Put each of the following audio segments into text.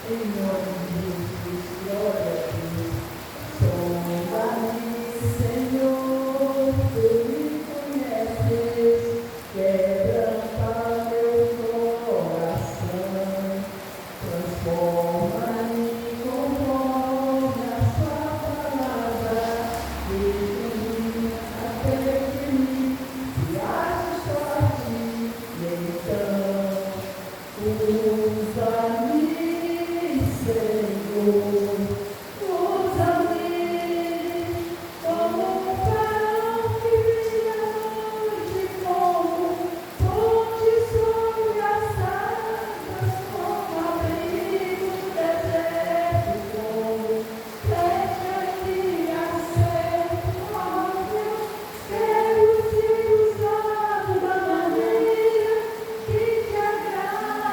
Em nome Quero ser usado da maneira que te agrada,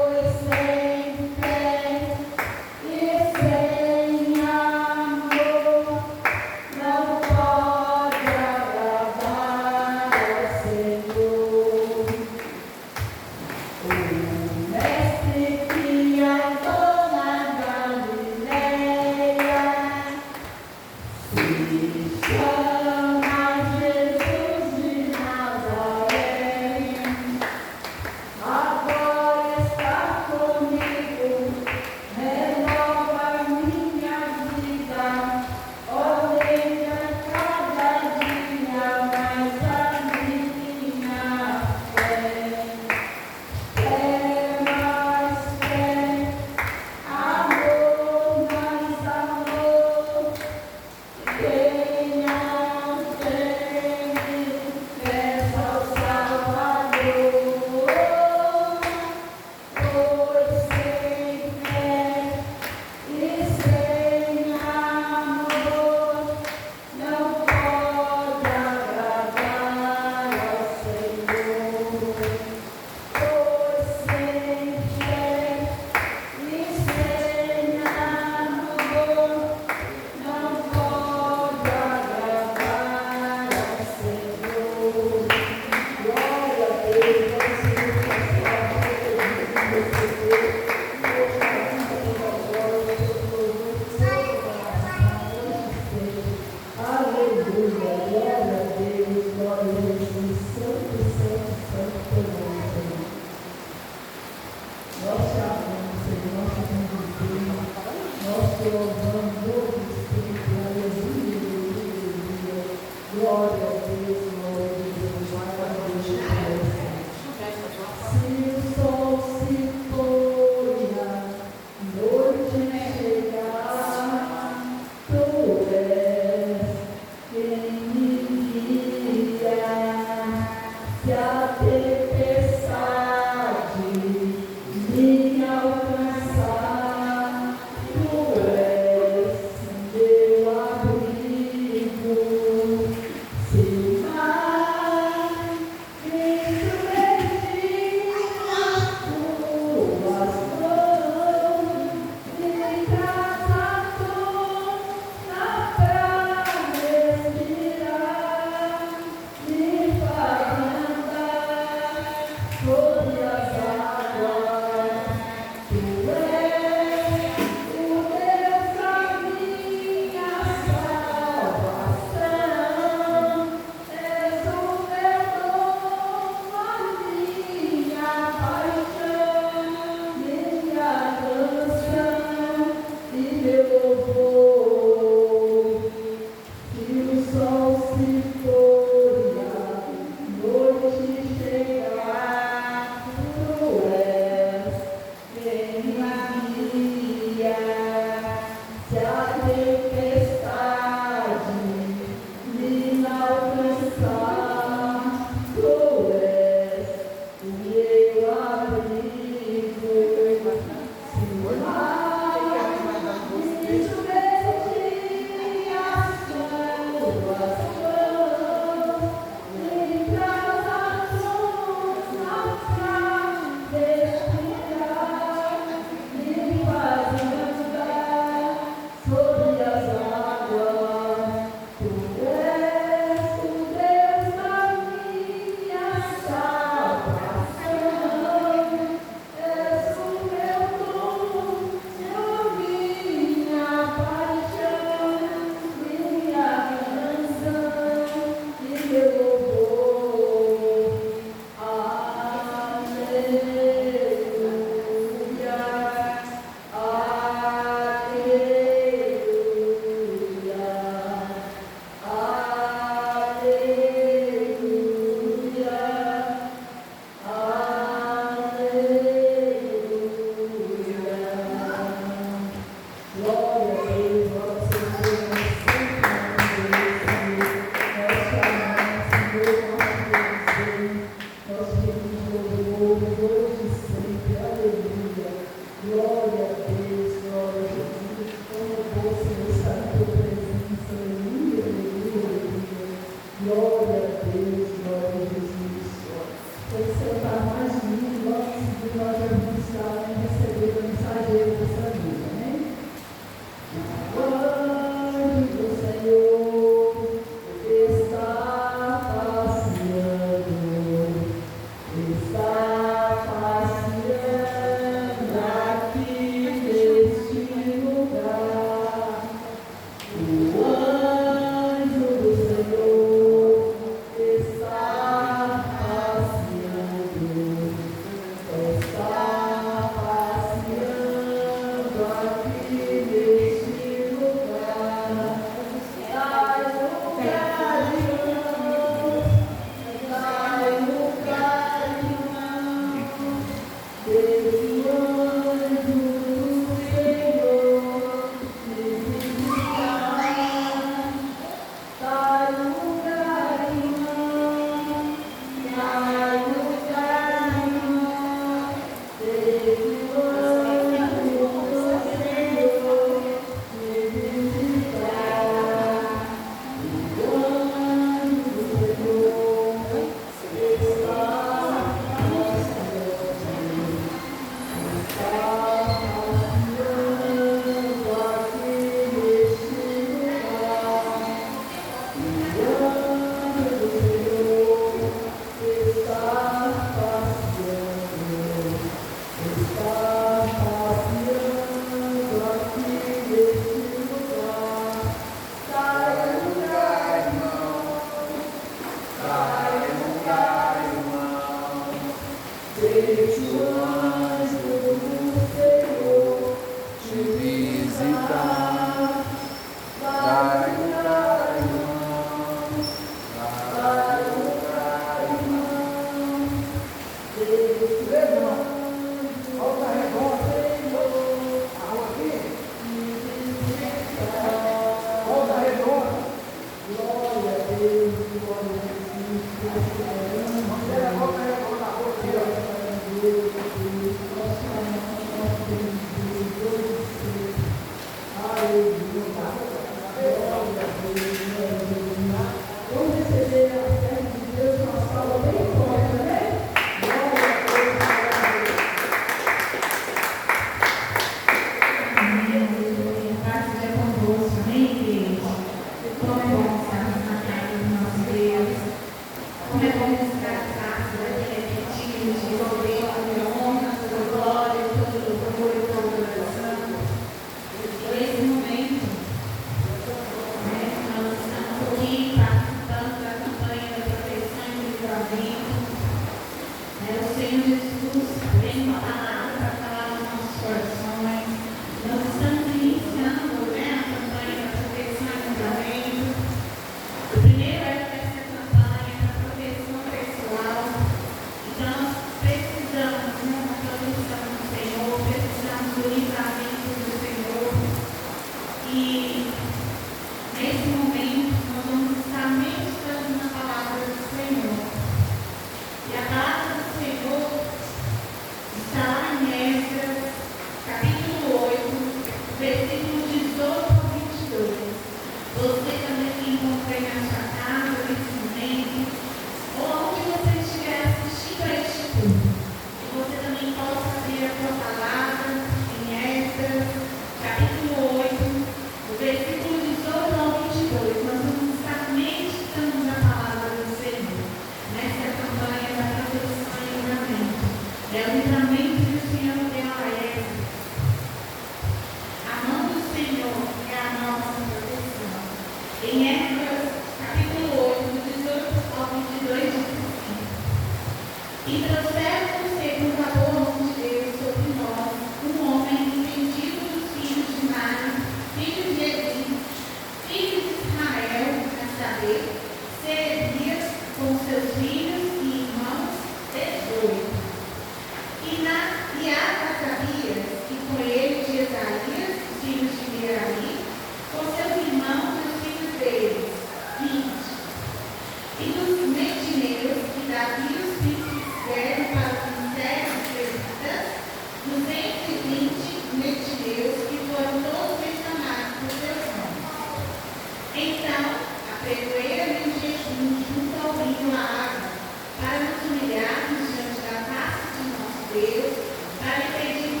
Deus, para lhe pedir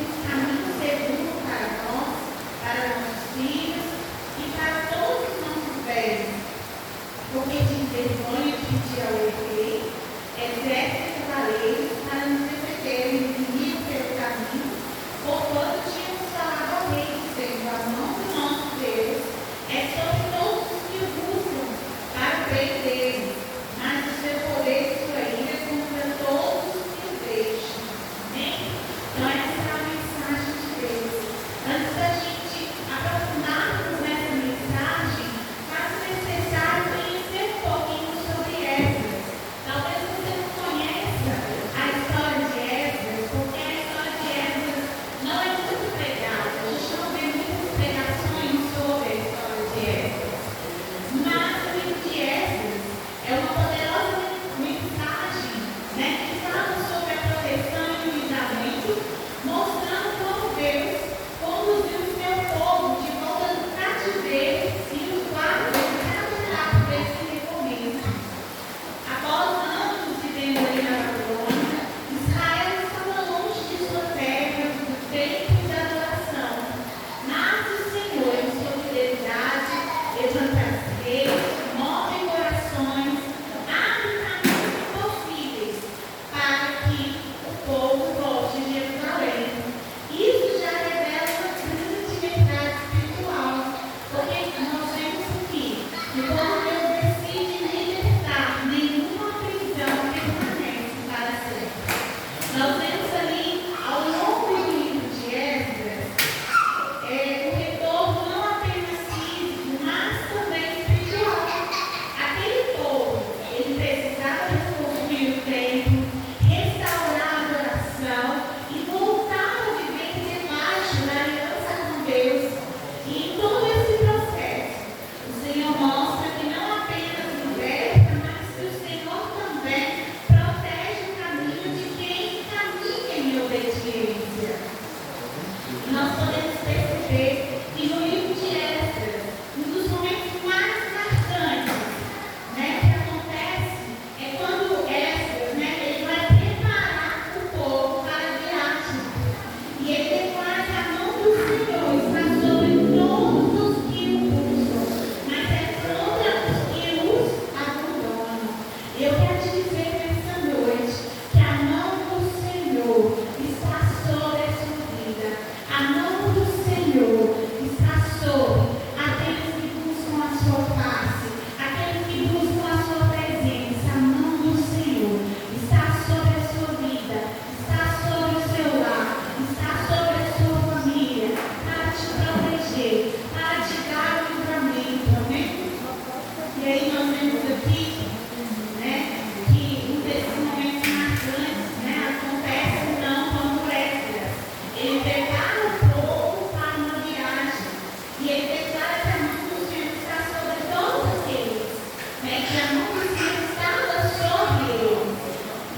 mão do Senhor estava sobre eles.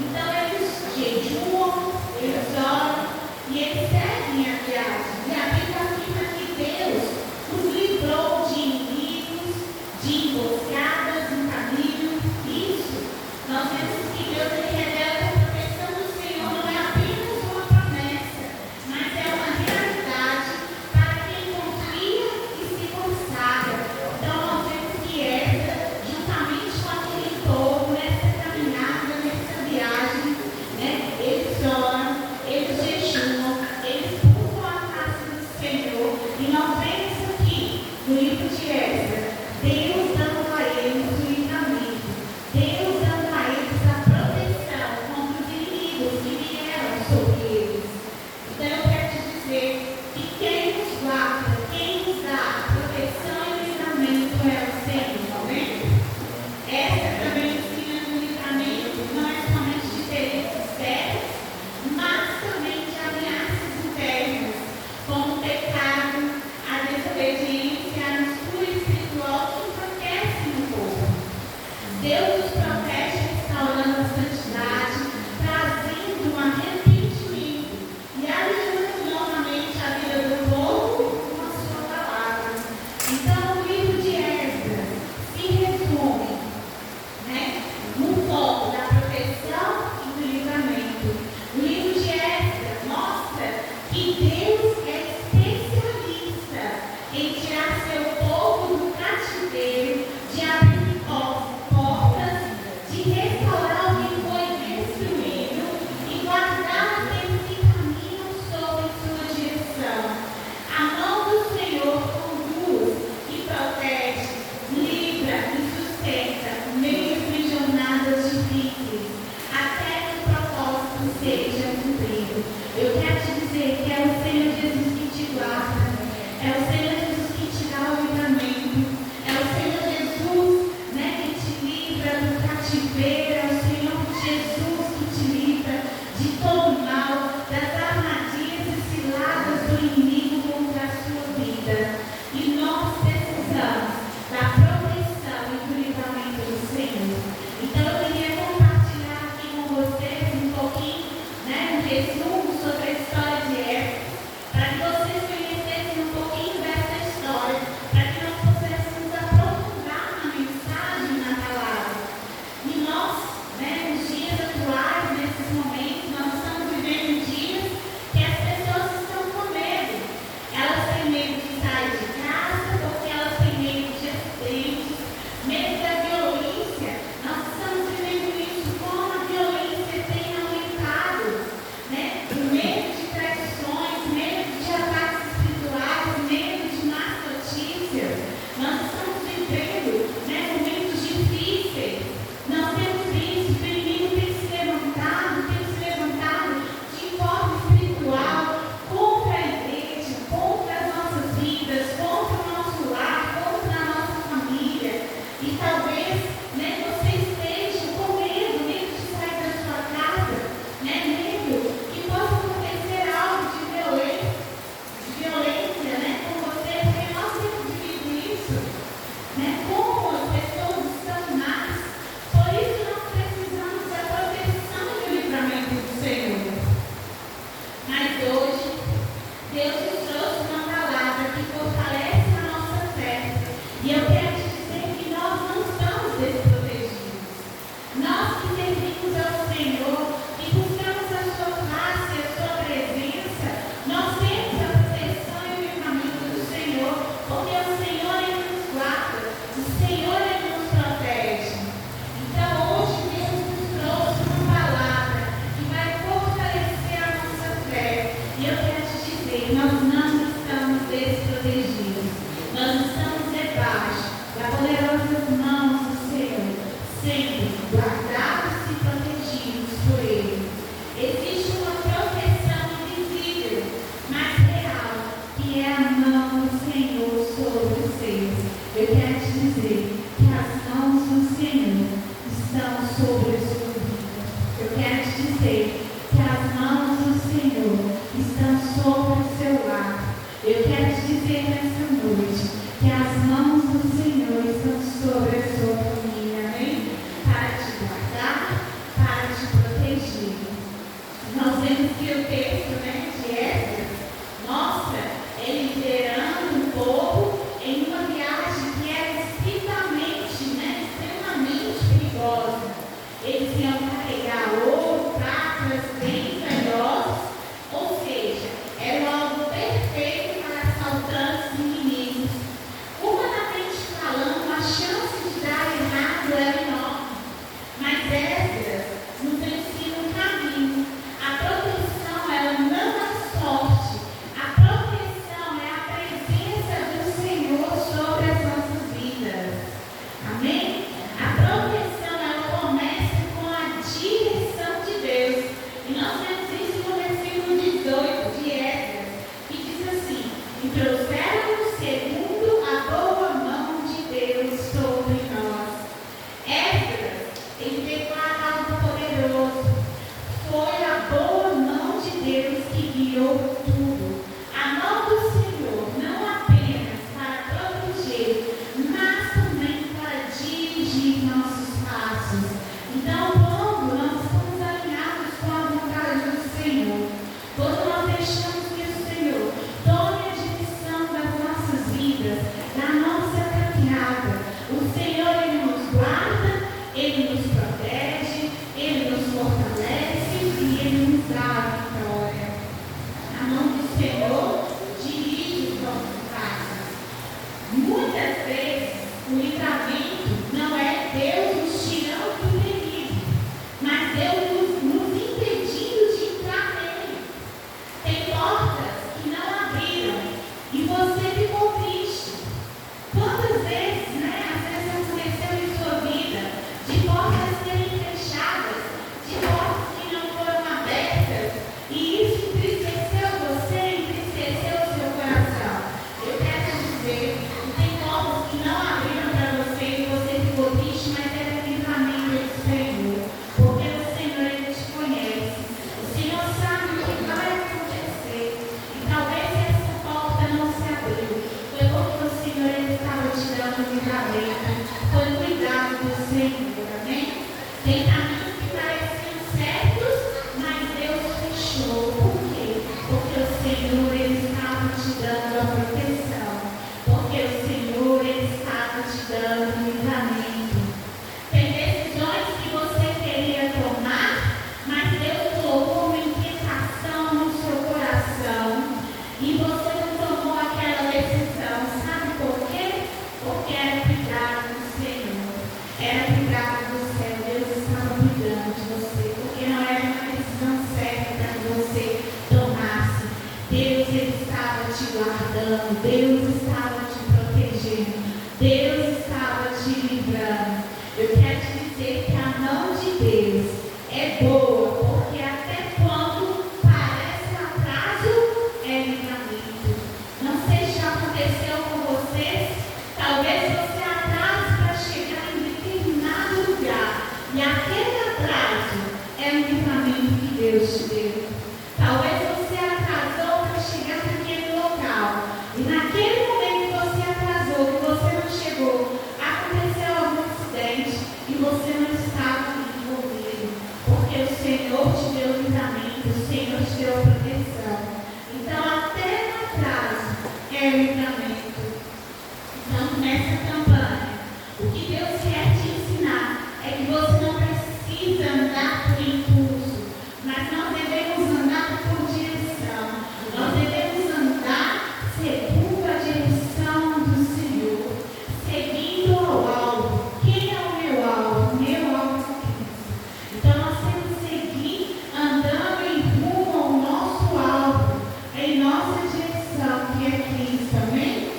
Então eles jejuam, eles oram e eles seguem a viagem. E a Bíblia afirma que Deus os livrou de inimigos, de emboscadas no caminho. Isso, nós vemos que Deus revela que a proteção do Senhor não é apenas uma promessa, mas é uma realidade para quem confia e se consagra. Então nós vemos que Esdras, juntamente com aquele povo, nessa caminhada, nessa viagem, né, eles oram, eles jejuam, eles buscam a face do Senhor. E nós vemos aqui no livro de Esdras, Deus dando a eles o livramento, Deus dando a eles a proteção contra os inimigos que vieram sobre eles. Então eu quero te dizer que quem nos guarda, quem nos dá proteção e livramento é o Senhor, amém? Essa também ensina que o livramento não é somente de perigo externo, mas também de ameaças internas, como o pecado, a desobediência, a mistura espiritual que enfraquece no corpo. Deus nos protege restaurando a santidade, trazendo um arrependimento e alinhando novamente a vida do povo com a sua palavra. Então, o livro de Esdras se resume, né, no foco da proteção e do livramento. O livro de Esdras mostra que Deus é especialista em tirar seu povo do cativeiro, de abrir portas, de restaurar o que foi destruído e guardar aqueles que caminham sob sua direção. A mão do Senhor conduz e protege, livra e sustenta, mesmo em jornadas difíceis, até que o propósito seja cumprido. Eu quero te dizer que é o Senhor Jesus que te guarda, é o Senhor Jesus que te dá o livramento, é o Senhor Jesus, né, que te livra do cativeiro, é o Senhor Jesus que te livra de todo mal, das armadilhas e ciladas do inimigo contra a sua vida. E nós precisamos da proteção e do livramento do Senhor. Então eu queria compartilhar aqui com vocês um pouquinho, né, um resumo sobre a história de Esdras, para que vocês conhecessem um pouquinho dessa história, para que nós pudéssemos aprofundar na mensagem, na palavra. E nós, né, nos dias atuais, nesses momentos, nós estamos vivendo dias que as pessoas estão com medo. Elas têm medo de sair de casa, porque elas têm medo de acidentes, medo da violência. Nós estamos vivendo isso, como a violência tem aumentado, né? O medo de traições, medo de ataques espirituais, medo de más notícias. Nós estamos vivendo, né, momentos difíceis. Nós temos visto que o inimigo tem se levantado de forma espiritual contra a igreja, contra as nossas vidas, contra o nosso lar, contra a nossa família. E talvez, né, você esteja com medo de sair da sua casa, né, medo que possa acontecer algo de violência, né, com você, porque nós temos vivido isso, né, como as pessoas estão más. Por isso nós precisamos da proteção e do livramento do Senhor. Mas hoje, Deus nos trouxe uma palavra que fortalece a nossa fé. E eu quero te dizer que nós não estamos desprotegidos. Nós que servimos ao Senhor e buscamos a sua face, a sua presença, nós temos a proteção e o livramento do Senhor, porque o Senhor é que nos guarda, o Senhor é que nos protege. Então hoje Deus nos trouxe uma palavra que vai fortalecer a nossa fé. E eu quero te dizer, nós não estamos desprotegidos. Nós estamos debaixo da poderosa mão do Senhor, sempre guardados e protegidos por Ele. Existe uma proteção invisível, mas real, que é a mão do Senhor sobre os seus. Eu quero te dizer que as mãos do Senhor estão sobre a sua vida. Eu quero te dizer que as mãos do Senhor estão sobre o seu lar. Eu quero te dizer nessa noite que as mãos do Senhor estão sobre a sua família, amém? Ele declara algo poderoso. Foi a boa mão de Deus que guiou tudo. A mão do Senhor, não apenas para proteger, mas também para dirigir nossos passos. Então, quando nós estamos alinhados com a vontade do Senhor, quando nós deixamos que o Senhor tome a direção das nossas vidas, da nossa caminhada, o Senhor, Ele nos guarda, Ele nos protege, Ele nos fortalece e Ele nos dá a vitória. A mão do Senhor dirige os nossos passos. Muitas vezes, o livramento não é Deus nos tirando do perigo, mas Deus nos impedindo de entrar nele. Tem portas que não abriram e você ficou triste. Quantas vezes, às vezes aconteceu em sua vida, de portas serem fechadas, de portas que não foram abertas, e isso entristeceu você, entristeceu o seu coração. Eu quero te dizer, tem portas que não abriram para você e você ficou triste, mas era o livramento do Senhor, porque o Senhor, Ele te conhece. O Senhor sabe o que vai acontecer, e talvez essa porta não se abriu. Foi porque o Senhor, Ele estava te dando livramento. Foi cuidado do Senhor, amém? Tem caminhos que pareciam certos, mas Deus fechou. Por quê? Porque o Senhor, Ele estava te dando a proteção. Porque o Senhor, Ele estava te dando livramento. Tem decisões que você queria tomar, mas Deus colocou uma inquietação no seu coração e você não tomou aquela decisão. Sabe por quê? Porque era cuidado do Senhor, era cuidado do céu. Deus estava cuidando de você, porque não era uma decisão certa para que você tomasse. Deus, Ele estava te guardando, Deus estava te protegendo, Deus estava te livrando. Eu quero te dizer que a mão de Deus é boa, porque até quando parece atraso, é livramento. Não sei se já aconteceu com vocês, talvez você atrase para chegar em determinado lugar, e aquele atraso é um livramento que Deus te deu. Talvez você atrasou para chegar naquele local, e naquele momento que você atrasou, que você não chegou, aconteceu algum acidente e você não estava envolvido, porque o Senhor te deu livramento, o Senhor te deu proteção. Então, até no atraso é livramento. Então, nessa campanha, o que Deus quer te ensinar é que você não precisa andar por impulso, mas nós devemos andar por direção. Nós devemos andar segundo a direção do Senhor, seguindo ao alvo. Quem é o meu alvo? O meu alvo é Cristo. Então nós temos que seguir andando em rumo ao nosso alvo, em nossa direção, que é Cristo. Amém?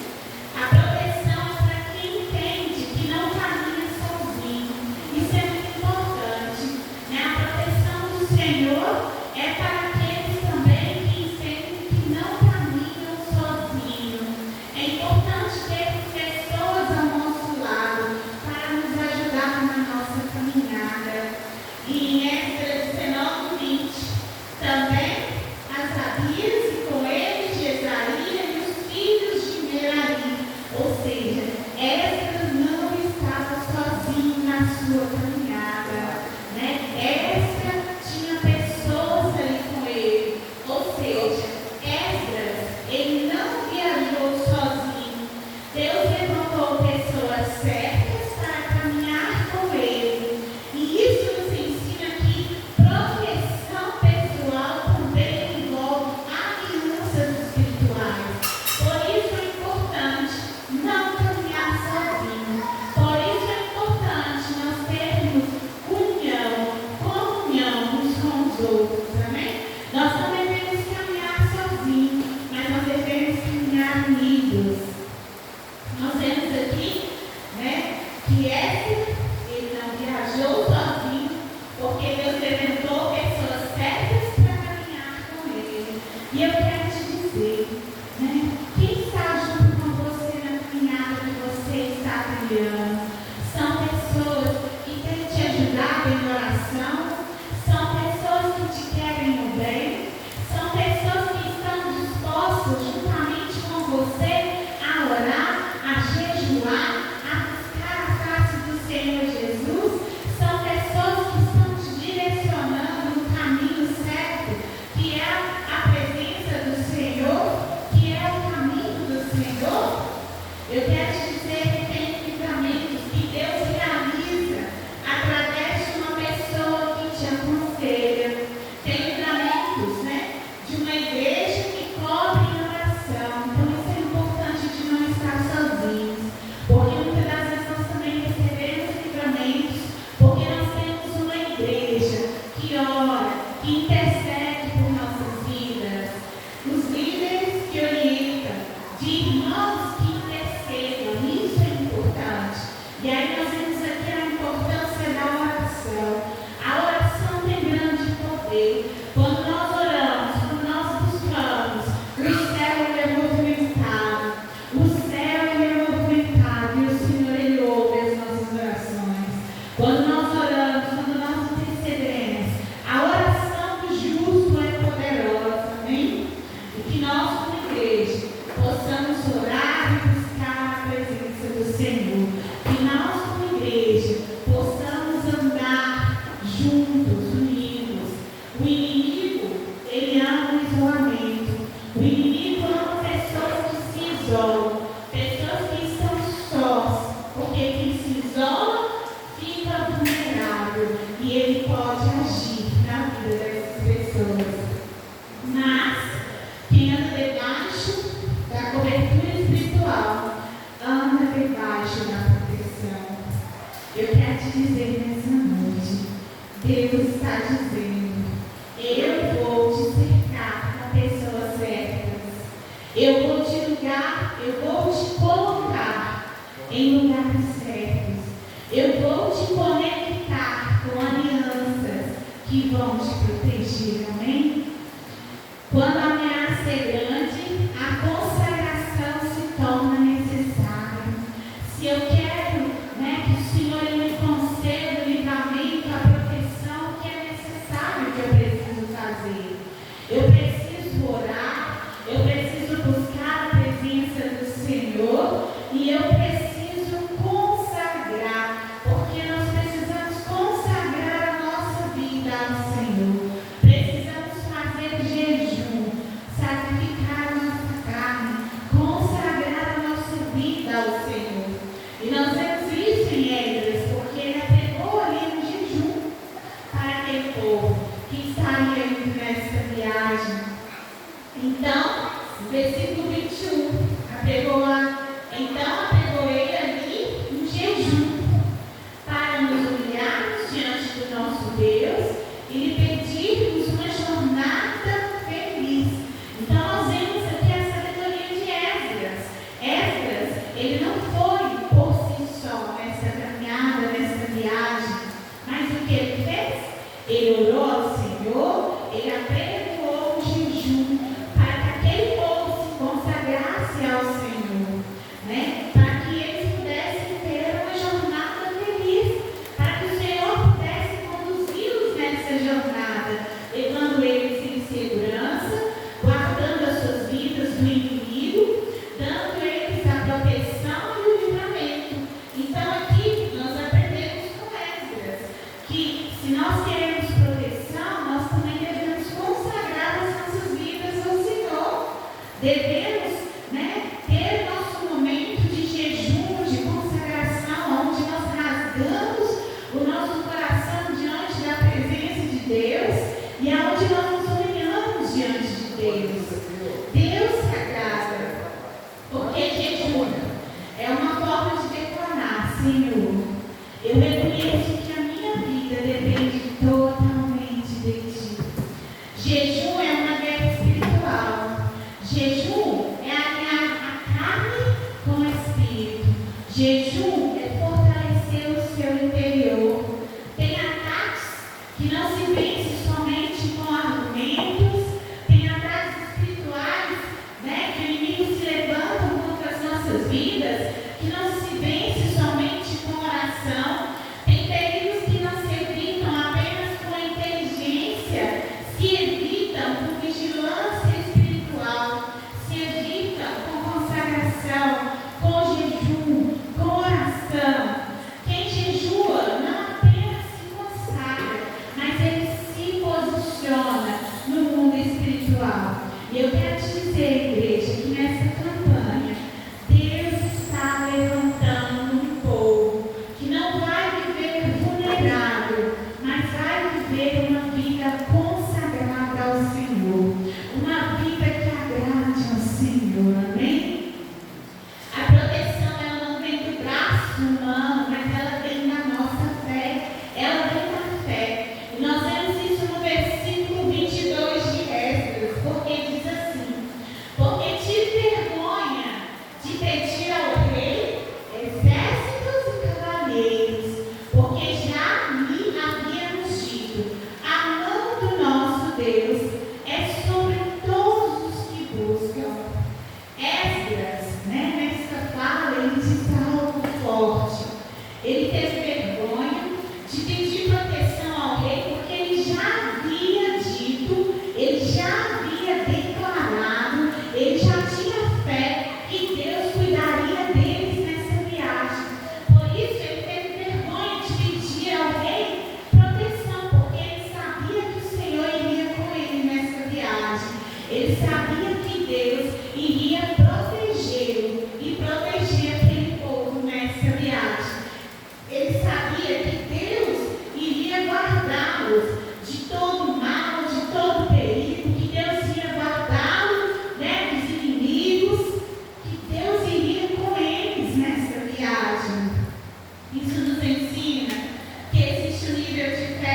A proteção é para quem entende que não caminha sozinho. Isso é muito importante, A proteção do Senhor é para aqueles também que entendem que não caminham sozinhos. É importante ter pessoas ao nosso lado para nos ajudar na nossa caminhada. E em Esdras 19:20, também Asabias e com ele Jesaria e os filhos de Merari. Ou seja, Esdras não estava sozinho na sua caminhada, Esdras tinha pessoas ali com ele. Ou seja, Esdras, ele não viajou sozinho. Deus levantou pessoas certas para caminhar com ele. E isso nos ensina que proteção pessoal também envolve alianças espirituais. Por isso é importante não caminhar sozinho. Por isso é importante nós termos comunhão uns com os outros. Amém? Nós não devemos caminhar sozinhos, mas nós devemos caminhar unidos. Nós vemos aqui, que ele não viajou sozinho, porque Deus levantou pessoas certas para caminhar com ele. E eu quero te dizer, quem está junto com você na caminhada que você está trilhando, são pessoas que têm te ajudado oração, são pessoas que te querem o bem, são pessoas que estão dispostas, juntamente com você, a orar, a jejuar, a buscar a face do Senhor Jesus. São pessoas que estão te direcionando no caminho certo, que é a presença do Senhor, que é o caminho do Senhor. Eu quero te dizer que tem livramentos que Deus realiza através de uma pessoa que te aconselha. Tem livramentos, né? De uma igreja que cobre em oração. Então isso é importante de não estar sozinhos. Porque muitas das vezes nós também recebemos livramentos, porque nós temos uma igreja que ora, que intercede por nossas vidas. Os líderes que orientam, de irmãos que intercedam, isso é importante. E aí nós vemos aqui a importância da oração. A oração tem grande poder. Quando nós oramos, quando nós buscamos, o céu ele é movimentado. O céu ele é movimentado e o Senhor ele ouve as nossas orações. Quando nós oramos, quando nós intercedemos, a oração do justo é poderosa, amém? E que nós, como igreja, possamos orar e buscar a presença do Senhor. Que nós, como igreja, possamos andar juntos, unidos. O inimigo, ele ama o isolamento. O inimigo ama pessoas que se isolam, pessoas que estão sós, porque quem se isola fica vulnerável e ele pode agir na vida dessas pessoas. Mas quem anda debaixo da cobertura espiritual anda debaixo da proteção. Eu quero te dizer nessa noite, Deus está dizendo: eu vou te cercar com pessoas certas. Eu vou te colocar em lugares certos. Eu vou te conectar com alianças que vão te proteger, amém? Quando a ameaça é grande, a consagração se torna necessária. Se eu quero, que o Senhor me conceda o livramento, a proteção, o que é necessário que eu preciso fazer? Eu preciso orar, eu preciso buscar a presença do Senhor e eu preciso consagrar, porque nós precisamos consagrar a nossa vida ao Senhor. Precisamos fazer jejum, sacrificar a nossa carne, consagrar a nossa vida ao Senhor. E nós vemos isso em Esdras, porque ele apregou ali um jejum para aquele povo que estaria indo nessa viagem. Então, versículo 21, apregou ele ali um jejum para nos humilharmos diante do nosso Deus e lhe pedirmos uma jornada feliz. Então nós vemos aqui a sabedoria de Esdras. Esdras, ele não foi por si só nessa caminhada, nessa viagem, mas o que ele fez? Ele orou ao Senhor, ele apregou um jejum para que aquele povo se consagrasse ao Senhor, para que eles pudessem ter uma jornada feliz, para que o Senhor pudesse conduzi-los nessa jornada, levando eles em segurança, guardando as suas vidas do inimigo, dando eles a proteção e o livramento. Então aqui nós aprendemos com Esdras que se nós queremos proteção, nós também devemos consagrar as nossas vidas ao Senhor. Devemos ter nosso momento de jejum, de consagração, onde nós rasgamos o nosso coração diante da presença de Deus e aonde nós nos humilhamos diante de Deus. Deus se agrada, porque jejum é uma forma de declarar: Senhor, eu reconheço que a minha vida depende totalmente de Ti. Jejum é uma guerra espiritual. Jejum é alinhar a carne com o espírito. Jejum é fortalecer o seu interior. Tem ataques que não se vence somente com argumentos. Tem ataques espirituais, que o inimigo se levanta contra as nossas vidas, que não se vence somente com oração. Tem perigos que não se evitam apenas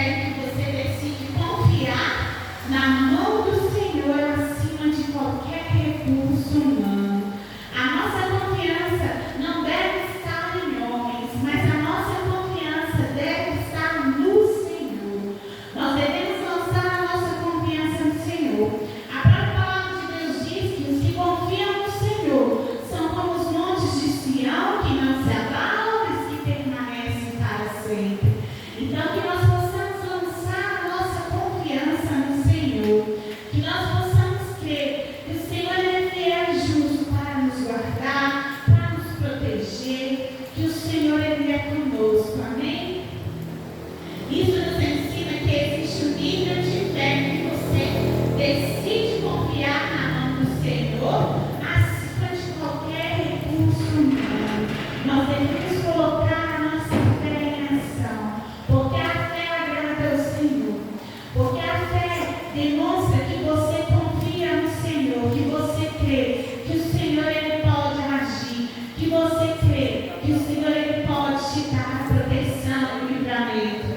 espero que você decide confiar na mão do Senhor acima de qualquer recurso humano. A nossa confiança não deve estar em homens, mas a nossa confiança deve estar no Senhor. Nós devemos lançar a nossa confiança no Senhor. A própria palavra de Deus diz que os que confiam no Senhor são como os montes de Sião, que não se abalam, mas que permanecem para sempre. Então, que nós possamos lançar a nossa confiança no Senhor, que nós possamos crer que o Senhor é fiel e justo para nos guardar, para nos proteger, que o Senhor Ele é conosco, amém? Isso nos ensina que existe um nível de fé que você decide confiar na mão do Senhor acima de qualquer recurso humano. Nós devemos colocar a nossa fé em ação, porque a fé agrada ao Senhor, porque a fé demonstra que você confia no Senhor, que você crê que o Senhor Ele pode agir, que você crê que o Senhor Ele pode te dar a proteção e o livramento.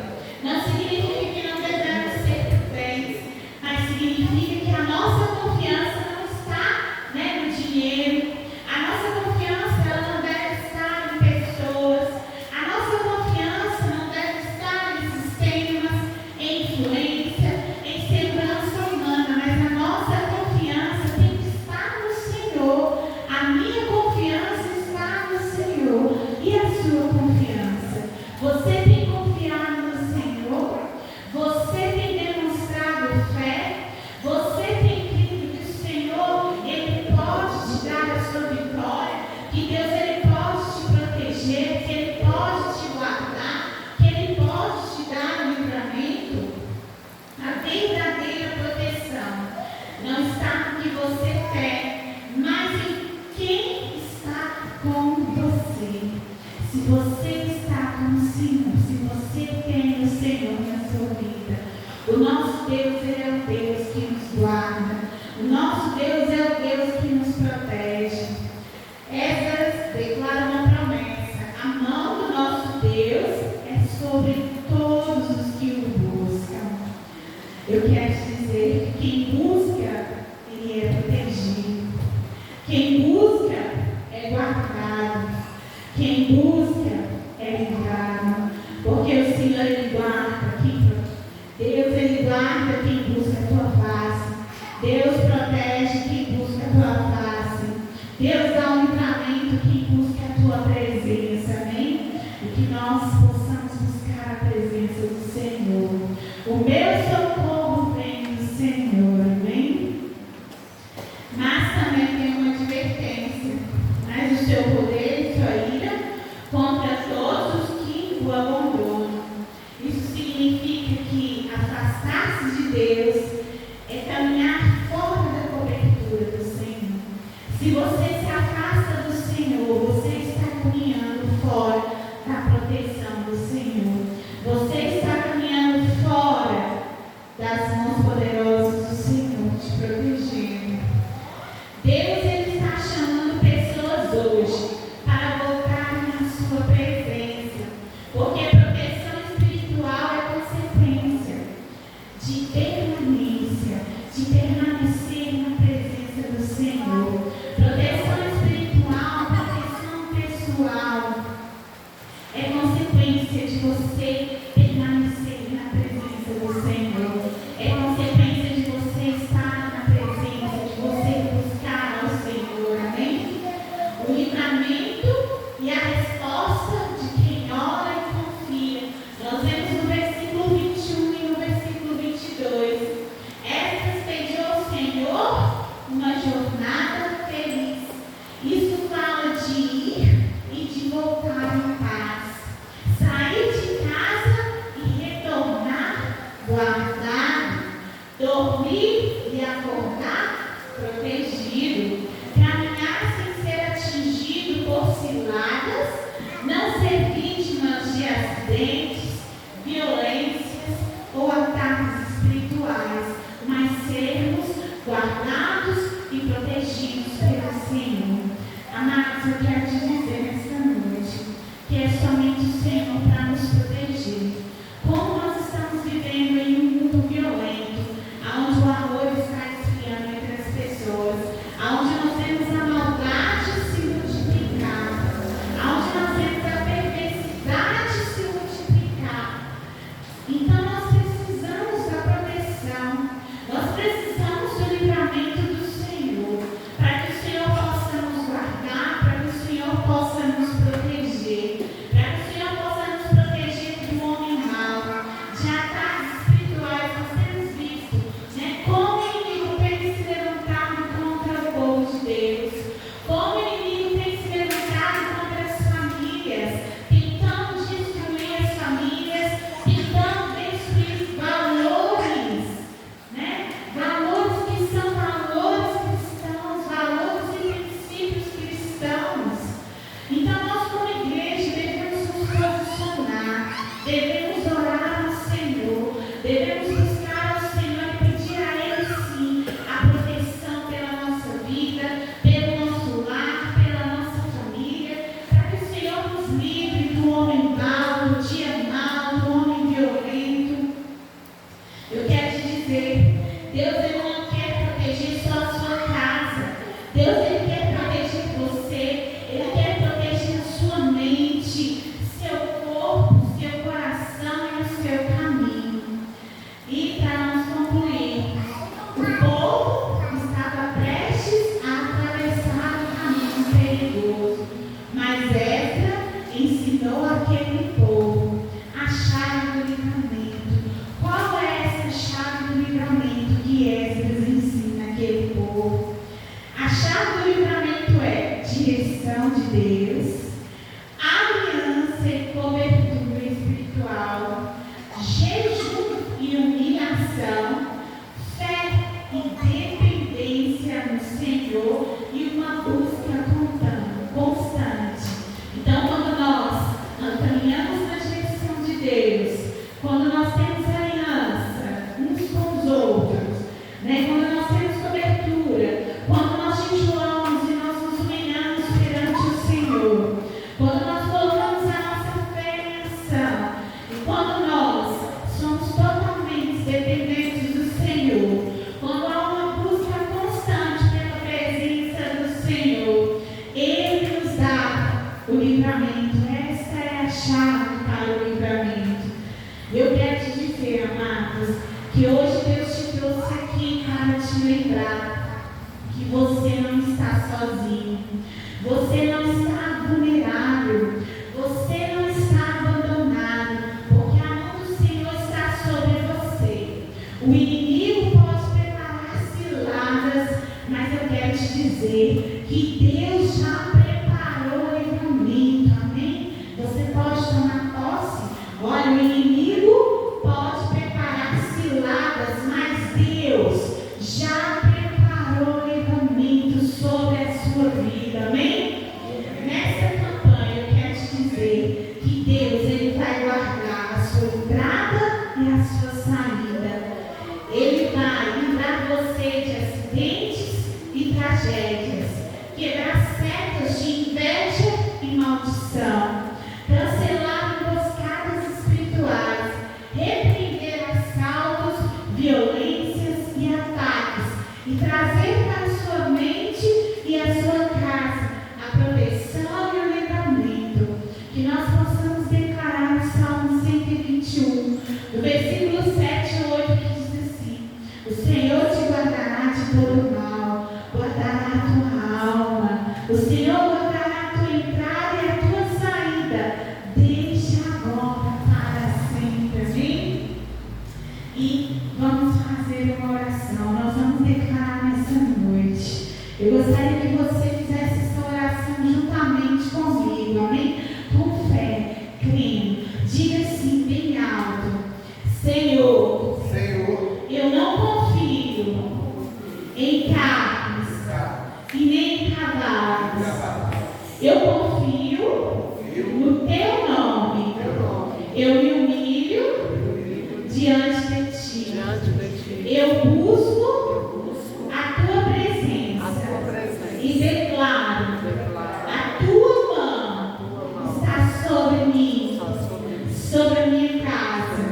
Não significa que não devemos ser prudentes, mas significa que a nossa confiança não está, no dinheiro. A nossa confiança ela não deve estar em pessoas. A nossa confiança não deve estar em sistemas, em influência, em segurança humana, mas a nossa confiança tem que estar no Senhor. A minha confiança está no Senhor. E a sua confiança? Você tem confiado no Senhor? Você tem demonstrado fé? Você tem crido que o Senhor Ele pode te dar a sua vitória? Que Deus Ele pode te proteger? Que Ele pode te guardar? Que Ele pode te dar o livramento? A verdadeira proteção não está no que você tem, mas em quem está com você. Se você está com o Senhor, se você tem o Senhor na sua vida, o nosso Deus, Ele é o Deus que nos guarda. O nosso Deus é o Deus que nos protege. Esdras declara uma promessa: a mão do nosso Deus é sobre todos os que o buscam. Eu quero te dizer que quem busca, ele é protegido. Quem busca é guardado. Quem busca é livrado. Porque o Senhor Ele guarda Deus Ele guarda quem busca a tua face. Deus protege quem busca a tua face. Deus dá um livramento quem busca a tua presença, amém? E que nós possamos buscar a presença do Senhor. O meu socorro vem do Senhor, amém? Mas também tem uma advertência: mas o seu poder e sua ira contra todos os que o abandonam. Isso significa que afastar-se de Deus é caminhar fora da cobertura do Senhor. Se você se afasta do Senhor, você está caminhando fora da proteção do Senhor. Você está caminhando fora das mãos poderosas do Senhor te protegendo. Deus Ele está chamando pessoas hoje para voltarem à sua presença, porque a proteção espiritual é consequência de permanência, de permanecer na presença do Senhor. Proteção espiritual, proteção pessoal é consequência de você permanecer na presença do Senhor. É consequência de você estar na presença, de você buscar ao Senhor, amém? O livramento e a resposta de quem ora e confia. Nós vemos no versículo 21 e no versículo 22. Esdras pediu ao Senhor uma jornada feliz. Isso fala de ir e de voltar em paz. Sair de casa e retornar guardado. Dormir e acordar protegido. Caminhar sem ser atingido por ciladas. Não ser vítimas de acidentes, violências ou ataques espirituais, mas sermos guardados e protegidos pelo Senhor. Amados, eu quero te dizer nesta noite que é somente o Senhor para nos proteger. Como nós estamos vivendo Deus, aliança e cobertura espiritual, jejum e humilhação, fé e dependência no Senhor e uma busca constante. Então, quando nós caminhamos na direção de Deus, quando nós temos aliança uns com os outros, né? Quando nós temos cobertura, quando nós jejuamos e nós nos humilhamos perante o Senhor, quando nós colocamos a nossa fé em ação, e quando nós somos totalmente dependentes do Senhor, quando há uma busca constante pela presença do Senhor, Ele nos dá o livramento. Essa é a chave para o livramento. Eu quero te dizer, amados, que hoje Deus te trouxe aqui para te lembrar que você não está sozinho, você não está vulnerável, você não está abandonado, porque a mão do Senhor está sobre você. O inimigo pode preparar ciladas, mas eu quero te dizer que Deus já preparou o livramento, amém? Você pode tomar posse. Olha, o inimigo pode preparar ciladas, mas Deus já preparou o livramento sobre a sua vida, amém? Nessa campanha eu quero te dizer que Deus, Ele vai guardar a sua entrada e a sua saída. Ele vai livrar você de acidentes e tragédias, quebrar setas de inveja e maldição, cancelar emboscadas espirituais, repreender assaltos, violências e ataques, e trazer para a sua mente e a sua casa a proteção e o livramento. Que nós possamos declarar o Salmo 121, do versículo 7 a 8, que diz assim: o Senhor te guardará de todo mal, guardará a tua alma, o Senhor guardará a tua entrada e a tua saída, desde agora para sempre. Amém? E vamos fazer uma oração. Nós vamos declarar nessa noite. Eu gostaria que você fizesse essa oração juntamente comigo, amém? Com fé, crendo. Diga assim bem alto: Senhor, eu não confio em carnes e nem em cavalos. Eu confio no teu nome. Eu me humilho diante de ti. Eu busco a tua presença e declaro: a tua mão está sobre mim, sobre a minha casa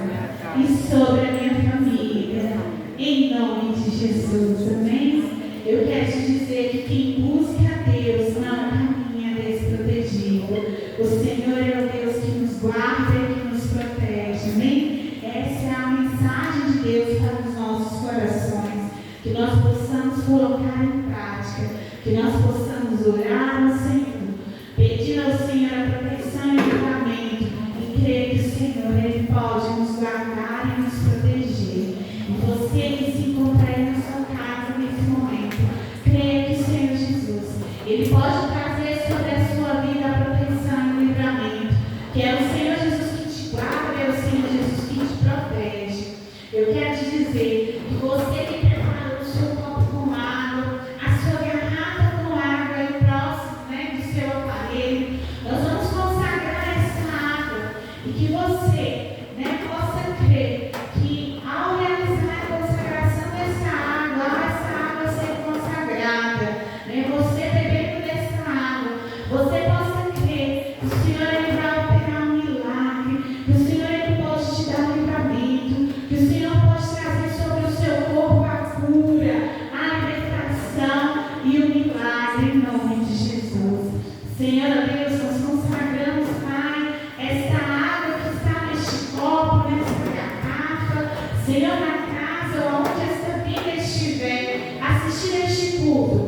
e sobre a minha família, em nome de Jesus, amém? Eu quero te dizer que quem busca a Deus não caminha desprotegido. O Senhor é o Deus que nos guarda e que nos protege, amém? Essa é a mensagem de Deus para os nossos corações, que nós possamos colocar em prática, que nós possamos orar ao Senhor, pedir ao Senhor a proteção e o livramento, e crer que o Senhor, Ele pode nos guardar e nos proteger. E você que se encontra aí na sua casa nesse momento, creia que o Senhor Jesus, Ele pode trazer sobre a sua vida a proteção e o livramento, que é o Senhor Jesus que te guarda, é o Senhor Jesus que te protege. Eu quero te dizer que você que preparou o seu copo com água, a sua garrafa com água aí próximo, né, do seu aparelho, nós vamos consagrar essa água, e que você, né, possa crer que ao realizar a consagração dessa água, ao essa água ser consagrada, né, você bebendo dessa água, você possa crer que o Senhor, Ele vai operar um milagre, que o Senhor, Ele pode te dar um livramento, que o Senhor pode trazer sobre o seu corpo a cura, a libertação e o milagre, em nome de Jesus. Senhor Deus, nós consagramos, Pai, esta água que está neste copo, nesta garrafa, Senhor, na casa onde esta vida estiver, assistindo este culto.